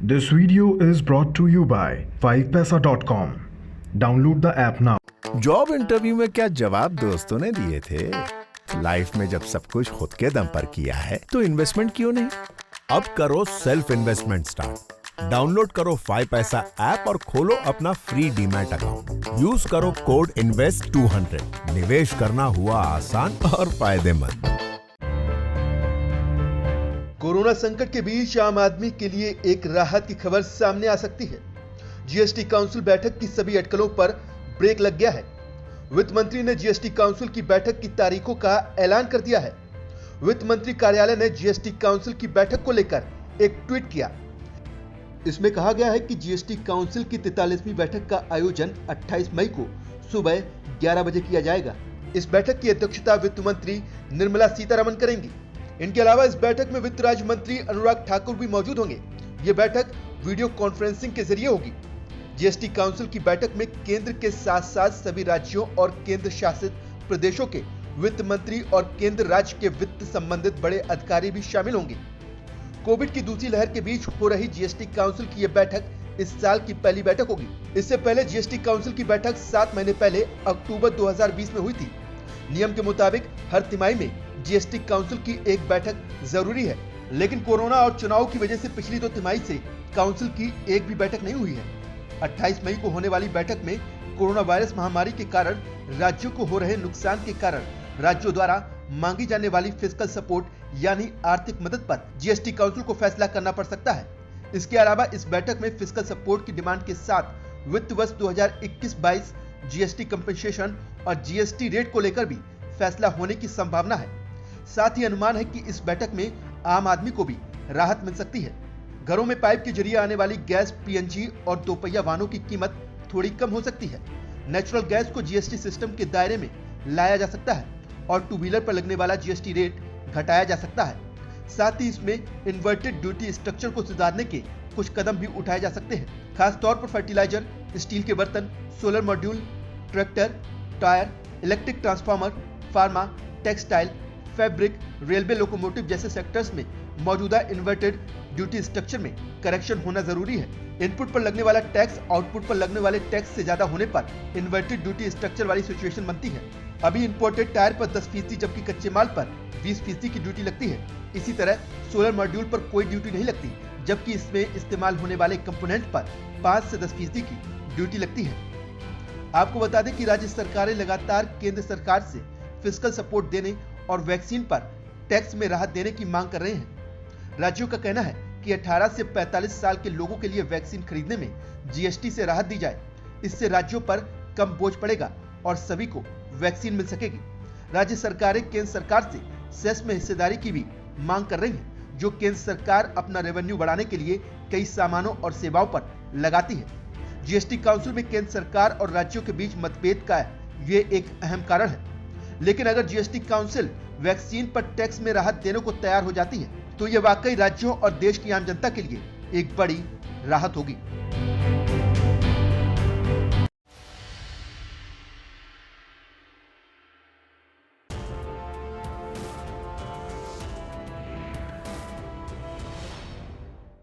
This video is brought to you by 5paisa.com. Download the app now. Job interview में क्या जवाब दोस्तों ने दिए थे? लाइफ में जब सब कुछ खुद के दम पर किया है तो इन्वेस्टमेंट क्यों नहीं? अब करो सेल्फ इन्वेस्टमेंट स्टार्ट। डाउनलोड करो 5 पैसा ऐप और खोलो अपना फ्री डीमैट अकाउंट। यूज करो कोड INVEST200। निवेश करना हुआ आसान और फायदेमंद। कोरोना संकट के बीच आम आदमी के लिए एक राहत की खबर सामने आ सकती है। जीएसटी काउंसिल बैठक की सभी अटकलों पर ब्रेक लग गया है। वित्त मंत्री ने जीएसटी काउंसिल की बैठक की तारीखों का ऐलान कर दिया है। वित्त मंत्री कार्यालय ने जीएसटी काउंसिल की बैठक को लेकर एक ट्वीट किया। इसमें कहा गया है कि जीएसटी काउंसिल की 43वीं बैठक का आयोजन 28 मई को सुबह 11 बजे किया जाएगा। इस बैठक की अध्यक्षता वित्त मंत्री निर्मला सीतारमण करेंगी। इनके अलावा इस बैठक में वित्त राज्य मंत्री अनुराग ठाकुर भी मौजूद होंगे। ये बैठक वीडियो कॉन्फ्रेंसिंग के जरिए होगी। जीएसटी काउंसिल की बैठक में केंद्र के साथ साथ सभी राज्यों और केंद्र शासित प्रदेशों के वित्त मंत्री और केंद्र राज्य के वित्त संबंधित बड़े अधिकारी भी शामिल होंगे। कोविड की दूसरी लहर के बीच हो रही जीएसटी काउंसिल की यह बैठक इस साल की पहली बैठक होगी। इससे पहले जीएसटी काउंसिल की बैठक 7 महीने पहले अक्टूबर 2020 में हुई थी। नियम के मुताबिक हर तिमाही में जीएसटी काउंसिल की एक बैठक जरूरी है, लेकिन कोरोना और चुनाव की वजह से पिछली 2 तिमाही से काउंसिल की एक भी बैठक नहीं हुई है। 28 मई को होने वाली बैठक में कोरोना वायरस महामारी के कारण राज्यों को हो रहे नुकसान के कारण राज्यों द्वारा मांगी जाने वाली फिस्कल सपोर्ट यानी आर्थिक मदद पर जीएसटी काउंसिल को फैसला करना पड़ सकता है। इसके अलावा इस बैठक में फिस्कल सपोर्ट की डिमांड के साथ वित्त वर्ष 2021-22 जीएसटी कंपनसेशन और जीएसटी रेट को लेकर भी फैसला होने की संभावना है। साथ ही अनुमान है कि इस बैठक में आम आदमी को भी राहत मिल सकती है। घरों में पाइप के जरिए आने वाली गैस, पीएनजी और दोपहिया वाहनों की कीमत थोड़ी कम हो सकती है। नेचुरल गैस को जीएसटी सिस्टम के दायरे में लाया जा सकता है और टू व्हीलर पर लगने वाला जीएसटी रेट घटाया जा सकता है। साथ ही इसमें इन्वर्टेड ड्यूटी स्ट्रक्चर को सुधारने के कुछ कदम भी उठाए जा सकते हैं। खास तौर पर फर्टिलाइजर, स्टील के बर्तन, solar module, tractor, tyre, electric transformer, pharma, textile, fabric, railway, locomotive जैसे सेक्टर्स में मौजूदा इन्वर्टेड ड्यूटी स्ट्रक्चर में करेक्शन होना जरूरी है। इनपुट पर लगने वाला टैक्स आउटपुट पर लगने वाले टैक्स से ज्यादा होने पर इन्वर्टेड ड्यूटी स्ट्रक्चर वाली सिचुएशन बनती है। अभी इंपोर्टेड टायर पर 10% जबकि कच्चे माल पर 20% की ड्यूटी लगती है। इसी तरह सोलर मॉड्यूल पर कोई ड्यूटी नहीं लगती, जबकि इसमें इस्तेमाल होने वाले कंपोनेंट पर 5 से 10% की ड्यूटी लगती है। आपको बता दें कि राज्य सरकारें लगातार केंद्र सरकार से फिस्कल सपोर्ट देने और वैक्सीन पर टैक्स में राहत देने की मांग कर रहे हैं। राज्यों का कहना है कि 18 से 45 साल के लोगों के लिए वैक्सीन खरीदने में जीएसटी से राहत दी जाए। इससे राज्यों पर कम बोझ पड़ेगा और सभी को वैक्सीन मिल सकेगी। राज्य सरकारें केंद्र सरकार से सेस में हिस्सेदारी की भी मांग कर रही हैं, जो केंद्र सरकार अपना रेवेन्यू बढ़ाने के लिए कई सामानों और सेवाओं पर लगाती है। जीएसटी काउंसिल में केंद्र सरकार और राज्यों के बीच मतभेद का ये एक अहम कारण है। लेकिन अगर जीएसटी काउंसिल वैक्सीन पर टैक्स में राहत देने को तैयार हो जाती है तो यह वाकई राज्यों और देश की आम जनता के लिए एक बड़ी राहत होगी।